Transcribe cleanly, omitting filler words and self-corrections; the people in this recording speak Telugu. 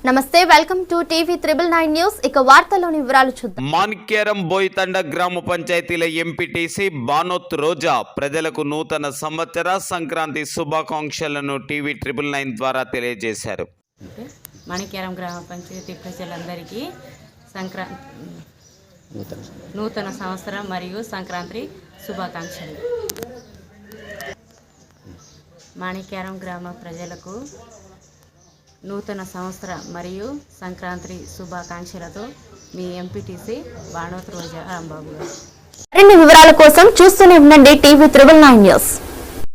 నమస్తే వెల్కమ్ టు టీవీ 999 న్యూస్. ఇక వార్తల్లోని వివరాలు చూద్దాం. మాణిక్యారం బోయితండ గ్రామ పంచాయతీల ఎంపీటీసీ బానోత్ రోజా ప్రజలకు నూతన సంవత్సర సంక్రాంతి శుభాకాంక్షలను టీవీ 999 ద్వారా తెలియజేశారు. మాణిక్యారం గ్రామ పంచాయతీ ప్రజలందరికీ నూతన సంవత్సరం మరియు సంక్రాంతి శుభాకాంక్షలు. మాణిక్యారం గ్రామ ప్రజలకు నూతన సంవత్సర మరియు సంక్రాంతి శుభాకాంక్షలతో మీ ఎంపీటీసీ బానోత్ రోజా రాంబాబు గారు. మరిన్ని వివరాల కోసం చూస్తూనే ఉండండి టీవీ 999 న్యూస్.